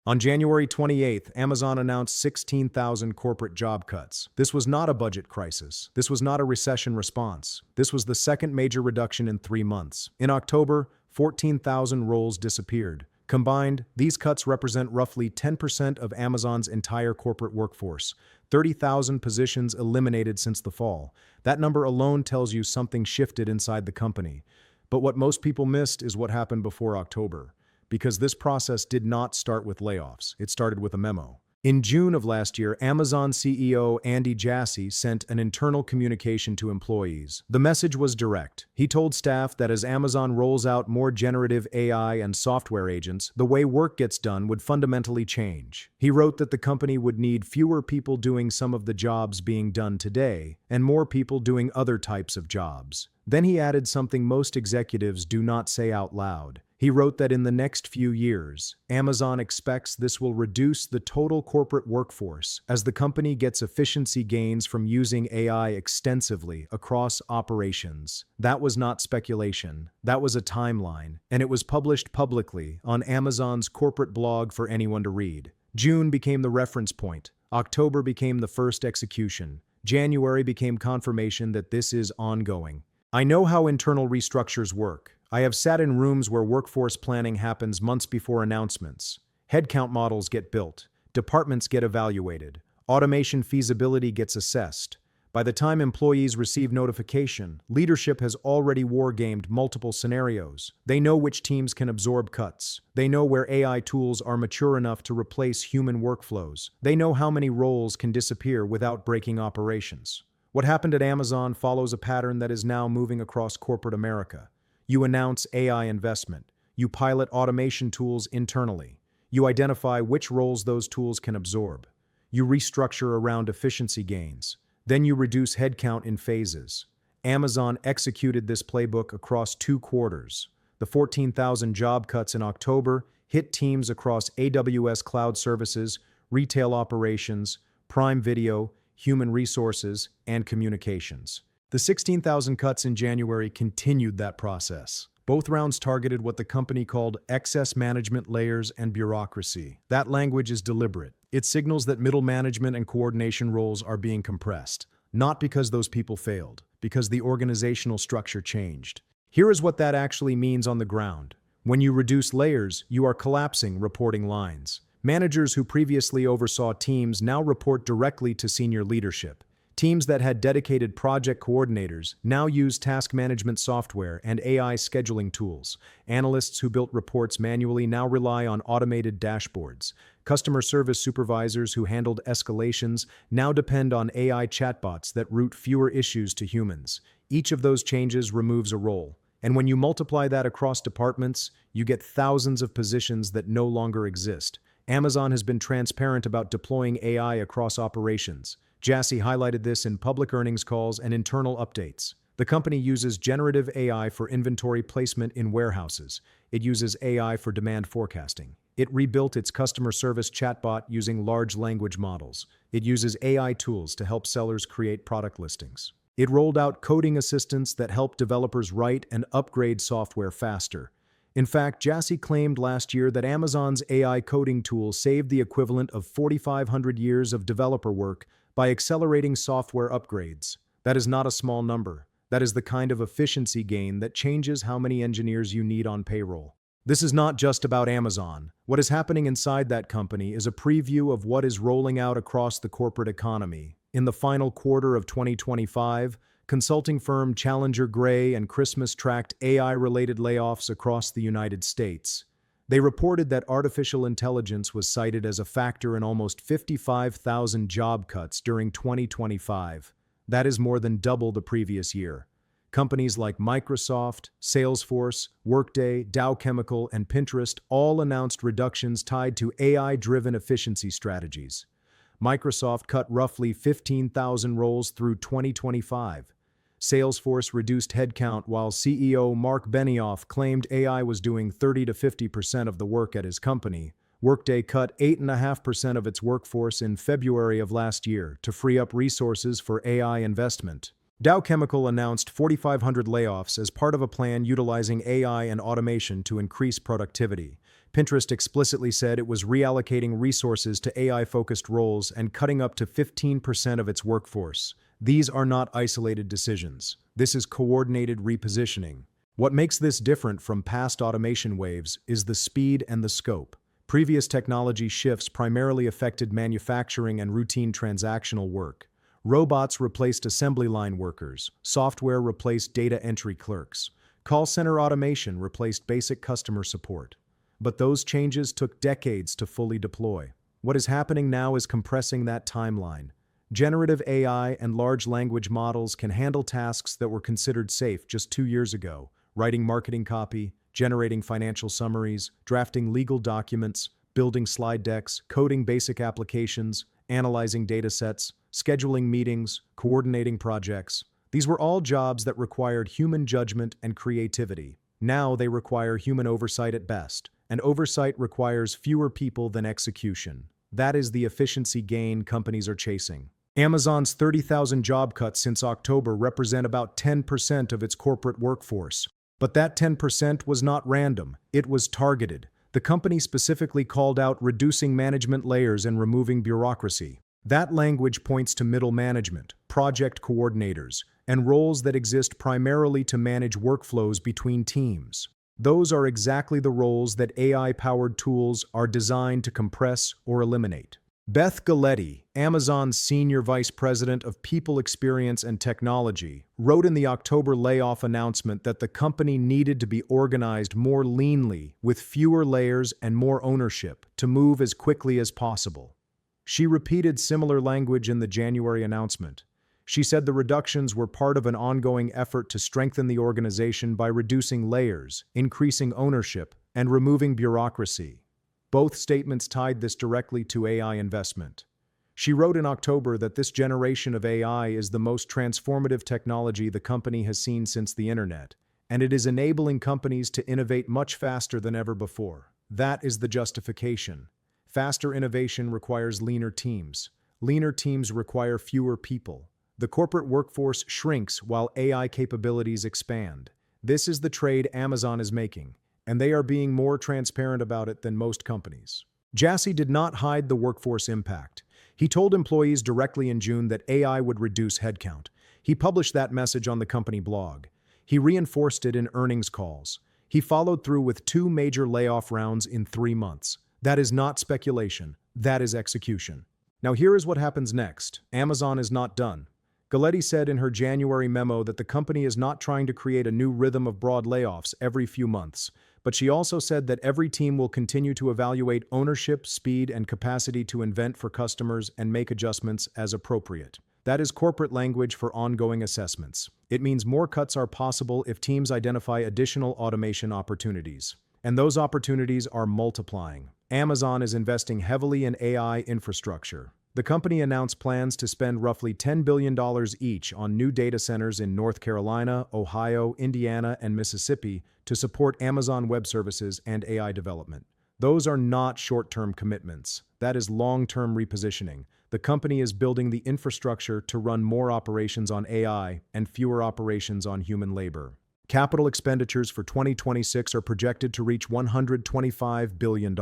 On January 28th, Amazon announced 16,000 corporate job cuts. This was not a budget crisis. This was not a recession response. This was the second major reduction in 3 months. In October, 14,000 roles disappeared. Combined, these cuts represent roughly 10% of Amazon's entire corporate workforce. 30,000 positions eliminated since the fall. That number alone tells you something shifted inside the company. But what most people missed is what happened before October. Because this process did not start with layoffs. It started with a memo. In June of last year, Amazon CEO Andy Jassy sent an internal communication to employees. The message was direct. He told staff that as Amazon rolls out more generative AI and software agents, the way work gets done would fundamentally change. He wrote that the company would need fewer people doing some of the jobs being done today, and more people doing other types of jobs. Then he added something most executives do not say out loud. He wrote that in the next few years, Amazon expects this will reduce the total corporate workforce as the company gets efficiency gains from using AI extensively across operations. That was not speculation. That was a timeline, and it was published publicly on Amazon's corporate blog for anyone to read. June became the reference point. October became the first execution. January became confirmation that this is ongoing. I know how internal restructures work. I have sat in rooms where workforce planning happens months before announcements. Headcount models get built. Departments get evaluated. Automation feasibility gets assessed. By the time employees receive notification, leadership has already war-gamed multiple scenarios. They know which teams can absorb cuts. They know where AI tools are mature enough to replace human workflows. They know how many roles can disappear without breaking operations. What happened at Amazon follows a pattern that is now moving across corporate America. You announce AI investment. You pilot automation tools internally. You identify which roles those tools can absorb. You restructure around efficiency gains. Then you reduce headcount in phases. Amazon executed this playbook across 2 quarters. The 14,000 job cuts in October hit teams across AWS cloud services, retail operations, Prime Video, human resources, and communications. The 16,000 cuts in January continued that process. Both rounds targeted what the company called excess management layers and bureaucracy. That language is deliberate. It signals that middle management and coordination roles are being compressed, not because those people failed, because the organizational structure changed. Here is what that actually means on the ground. When you reduce layers, you are collapsing reporting lines. Managers who previously oversaw teams now report directly to senior leadership. Teams that had dedicated project coordinators now use task management software and AI scheduling tools. Analysts who built reports manually now rely on automated dashboards. Customer service supervisors who handled escalations now depend on AI chatbots that route fewer issues to humans. Each of those changes removes a role. And when you multiply that across departments, you get thousands of positions that no longer exist. Amazon has been transparent about deploying AI across operations. Jassy highlighted this in public earnings calls and internal updates. The company uses generative AI for inventory placement in warehouses. It uses AI for demand forecasting. It rebuilt its customer service chatbot using large language models. It uses AI tools to help sellers create product listings. It rolled out coding assistants that help developers write and upgrade software faster. In fact, Jassy claimed last year that Amazon's AI coding tool saved the equivalent of 4,500 years of developer work by accelerating software upgrades. That is not a small number. That is the kind of efficiency gain that changes how many engineers you need on payroll. This is not just about Amazon. What is happening inside that company is a preview of what is rolling out across the corporate economy. In the final quarter of 2025, consulting firm Challenger Gray and Christmas tracked AI-related layoffs across the United States. They reported that artificial intelligence was cited as a factor in almost 55,000 job cuts during 2025. That is more than double the previous year. Companies like Microsoft, Salesforce, Workday, Dow Chemical, and Pinterest all announced reductions tied to AI-driven efficiency strategies. Microsoft cut roughly 15,000 roles through 2025. Salesforce reduced headcount while CEO Mark Benioff claimed AI was doing 30 to 50% of the work at his company. Workday cut 8.5% of its workforce in February of last year to free up resources for AI investment. Dow Chemical announced 4,500 layoffs as part of a plan utilizing AI and automation to increase productivity. Pinterest explicitly said it was reallocating resources to AI-focused roles and cutting up to 15% of its workforce. These are not isolated decisions. This is coordinated repositioning. What makes this different from past automation waves is the speed and the scope. Previous technology shifts primarily affected manufacturing and routine transactional work. Robots replaced assembly line workers. Software replaced data entry clerks. Call center automation replaced basic customer support. But those changes took decades to fully deploy. What is happening now is compressing that timeline. Generative AI and large language models can handle tasks that were considered safe just 2 years ago: writing marketing copy, generating financial summaries, drafting legal documents, building slide decks, coding basic applications, analyzing data sets, scheduling meetings, coordinating projects. These were all jobs that required human judgment and creativity. Now they require human oversight at best, and oversight requires fewer people than execution. That is the efficiency gain companies are chasing. Amazon's 30,000 job cuts since October represent about 10% of its corporate workforce. But that 10% was not random, it was targeted. The company specifically called out reducing management layers and removing bureaucracy. That language points to middle management, project coordinators, and roles that exist primarily to manage workflows between teams. Those are exactly the roles that AI-powered tools are designed to compress or eliminate. Beth Galetti, Amazon's Senior Vice President of People Experience and Technology, wrote in the October layoff announcement that the company needed to be organized more leanly, with fewer layers and more ownership, to move as quickly as possible. She repeated similar language in the January announcement. She said the reductions were part of an ongoing effort to strengthen the organization by reducing layers, increasing ownership, and removing bureaucracy. Both statements tied this directly to AI investment. She wrote in October that this generation of AI is the most transformative technology the company has seen since the internet, and it is enabling companies to innovate much faster than ever before. That is the justification. Faster innovation requires leaner teams. Leaner teams require fewer people. The corporate workforce shrinks while AI capabilities expand. This is the trade Amazon is making, and they are being more transparent about it than most companies. Jassy did not hide the workforce impact. He told employees directly in June that AI would reduce headcount. He published that message on the company blog. He reinforced it in earnings calls. He followed through with 2 major layoff rounds in 3 months. That is not speculation. That is execution. Now here is what happens next. Amazon is not done. Galetti said in her January memo that the company is not trying to create a new rhythm of broad layoffs every few months. But she also said that every team will continue to evaluate ownership, speed, and capacity to invent for customers and make adjustments as appropriate. That is corporate language for ongoing assessments. It means more cuts are possible if teams identify additional automation opportunities. And those opportunities are multiplying. Amazon is investing heavily in AI infrastructure. The company announced plans to spend roughly $10 billion each on new data centers in North Carolina, Ohio, Indiana, and Mississippi to support Amazon Web Services and AI development. Those are not short-term commitments. That is long-term repositioning. The company is building the infrastructure to run more operations on AI and fewer operations on human labor. Capital expenditures for 2026 are projected to reach $125 billion.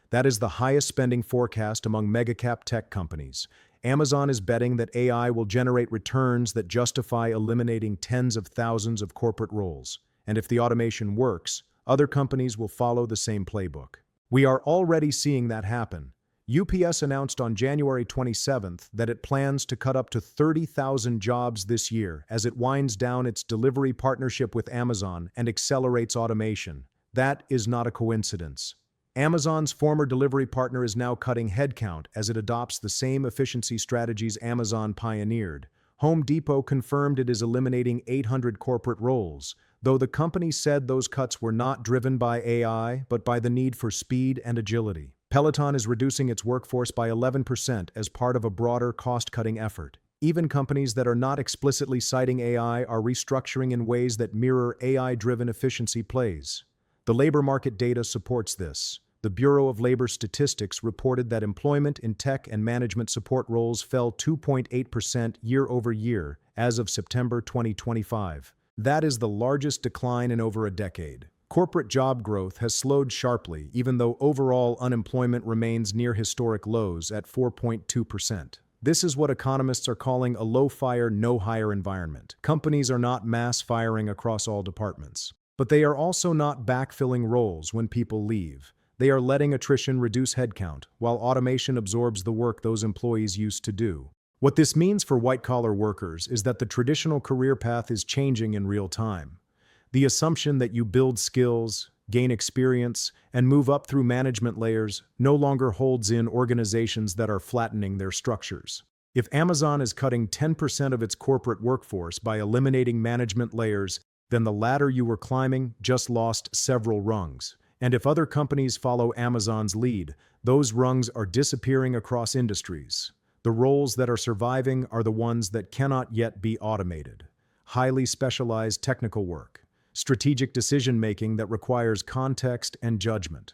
That is the highest spending forecast among mega-cap tech companies. Amazon is betting that AI will generate returns that justify eliminating tens of thousands of corporate roles. And if the automation works, other companies will follow the same playbook. We are already seeing that happen. UPS announced on January 27th that it plans to cut up to 30,000 jobs this year as it winds down its delivery partnership with Amazon and accelerates automation. That is not a coincidence. Amazon's former delivery partner is now cutting headcount as it adopts the same efficiency strategies Amazon pioneered. Home Depot confirmed it is eliminating 800 corporate roles, though the company said those cuts were not driven by AI, but by the need for speed and agility. Peloton is reducing its workforce by 11% as part of a broader cost-cutting effort. Even companies that are not explicitly citing AI are restructuring in ways that mirror AI-driven efficiency plays. The labor market data supports this. The Bureau of Labor Statistics reported that employment in tech and management support roles fell 2.8% year over year as of September 2025. That is the largest decline in over a decade. Corporate job growth has slowed sharply, even though overall unemployment remains near historic lows at 4.2%. This is what economists are calling a low-fire, no-hire environment. Companies are not mass firing across all departments. But they are also not backfilling roles when people leave. They are letting attrition reduce headcount, while automation absorbs the work those employees used to do. What this means for white-collar workers is that the traditional career path is changing in real time. The assumption that you build skills, gain experience, and move up through management layers no longer holds in organizations that are flattening their structures. If Amazon is cutting 10% of its corporate workforce by eliminating management layers, then the ladder you were climbing just lost several rungs. And if other companies follow Amazon's lead, those rungs are disappearing across industries. The roles that are surviving are the ones that cannot yet be automated. Highly specialized technical work, strategic decision-making that requires context and judgment,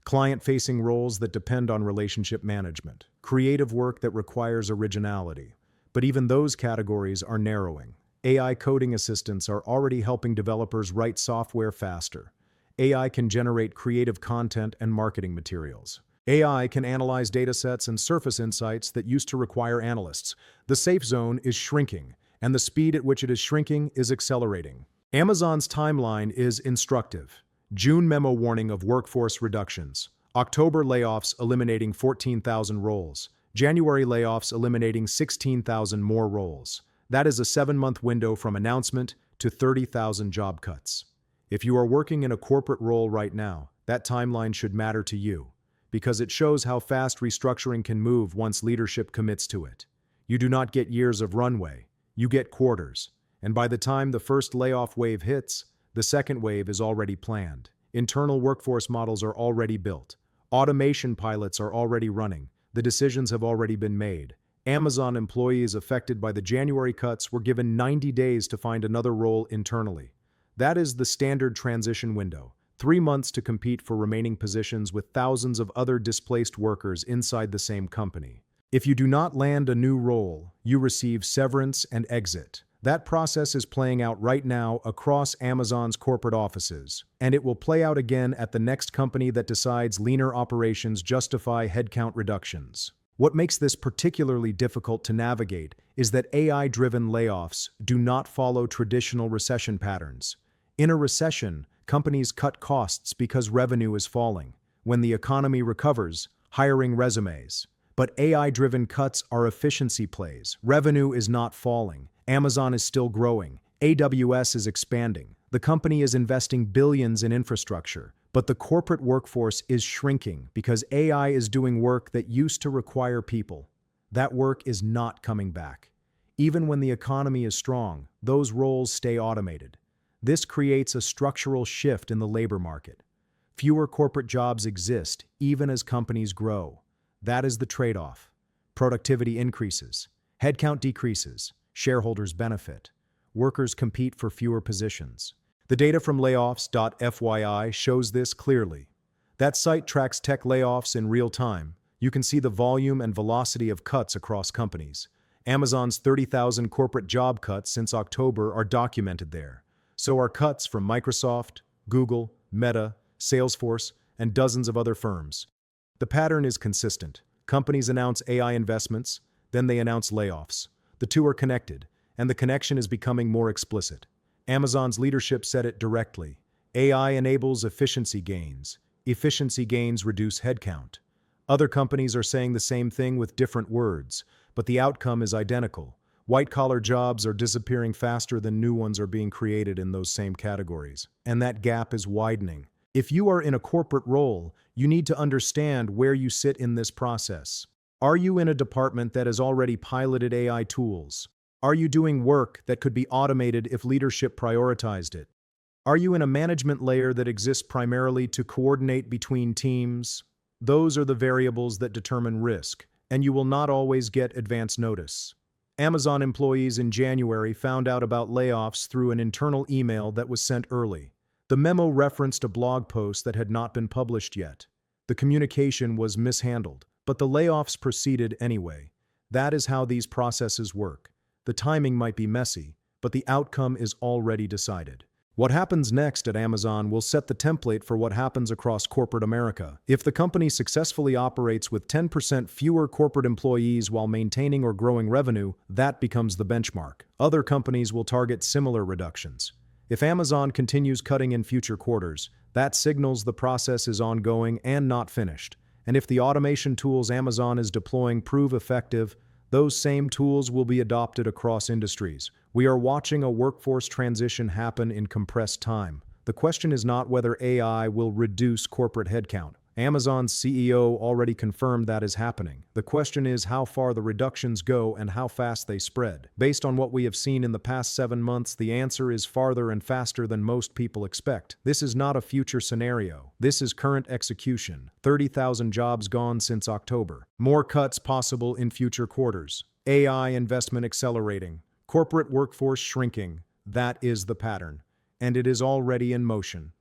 client-facing roles that depend on relationship management, creative work that requires originality. But even those categories are narrowing. AI coding assistants are already helping developers write software faster. AI can generate creative content and marketing materials. AI can analyze datasets and surface insights that used to require analysts. The safe zone is shrinking, and the speed at which it is shrinking is accelerating. Amazon's timeline is instructive. June memo warning of workforce reductions. October layoffs eliminating 14,000 roles. January layoffs eliminating 16,000 more roles. That is a 7-month window from announcement to 30,000 job cuts. If you are working in a corporate role right now, that timeline should matter to you, because it shows how fast restructuring can move once leadership commits to it. You do not get years of runway, you get quarters. And by the time the first layoff wave hits, the second wave is already planned. Internal workforce models are already built. Automation pilots are already running. The decisions have already been made. Amazon employees affected by the January cuts were given 90 days to find another role internally. That is the standard transition window. 3 months to compete for remaining positions with thousands of other displaced workers inside the same company. If you do not land a new role, you receive severance and exit. That process is playing out right now across Amazon's corporate offices, and it will play out again at the next company that decides leaner operations justify headcount reductions. What makes this particularly difficult to navigate is that AI-driven layoffs do not follow traditional recession patterns. In a recession, companies cut costs because revenue is falling. When the economy recovers, hiring resumes. But AI-driven cuts are efficiency plays. Revenue is not falling. Amazon is still growing. AWS is expanding. The company is investing billions in infrastructure. But the corporate workforce is shrinking because AI is doing work that used to require people. That work is not coming back. Even when the economy is strong, those roles stay automated. This creates a structural shift in the labor market. Fewer corporate jobs exist, even as companies grow. That is the trade-off. Productivity increases. Headcount decreases. Shareholders benefit. Workers compete for fewer positions. The data from layoffs.fyi shows this clearly. That site tracks tech layoffs in real time. You can see the volume and velocity of cuts across companies. Amazon's 30,000 corporate job cuts since October are documented there. So are cuts from Microsoft, Google, Meta, Salesforce, and dozens of other firms. The pattern is consistent. Companies announce AI investments, then they announce layoffs. The two are connected, and the connection is becoming more explicit. Amazon's leadership said it directly. AI enables efficiency gains. Efficiency gains reduce headcount. Other companies are saying the same thing with different words, but the outcome is identical. White-collar jobs are disappearing faster than new ones are being created in those same categories, and that gap is widening. If you are in a corporate role, you need to understand where you sit in this process. Are you in a department that has already piloted AI tools? Are you doing work that could be automated if leadership prioritized it? Are you in a management layer that exists primarily to coordinate between teams? Those are the variables that determine risk, and you will not always get advance notice. Amazon employees in January found out about layoffs through an internal email that was sent early. The memo referenced a blog post that had not been published yet. The communication was mishandled, but the layoffs proceeded anyway. That is how these processes work. The timing might be messy, but the outcome is already decided. What happens next at Amazon will set the template for what happens across corporate America. If the company successfully operates with 10% fewer corporate employees while maintaining or growing revenue, that becomes the benchmark. Other companies will target similar reductions. If Amazon continues cutting in future quarters, that signals the process is ongoing and not finished. And if the automation tools Amazon is deploying prove effective, those same tools will be adopted across industries. We are watching a workforce transition happen in compressed time. The question is not whether AI will reduce corporate headcount. Amazon's CEO already confirmed that is happening. The question is how far the reductions go and how fast they spread. Based on what we have seen in the past 7 months, the answer is farther and faster than most people expect. This is not a future scenario. This is current execution. 30,000 jobs gone since October. More cuts possible in future quarters. AI investment accelerating. Corporate workforce shrinking. That is the pattern. And it is already in motion.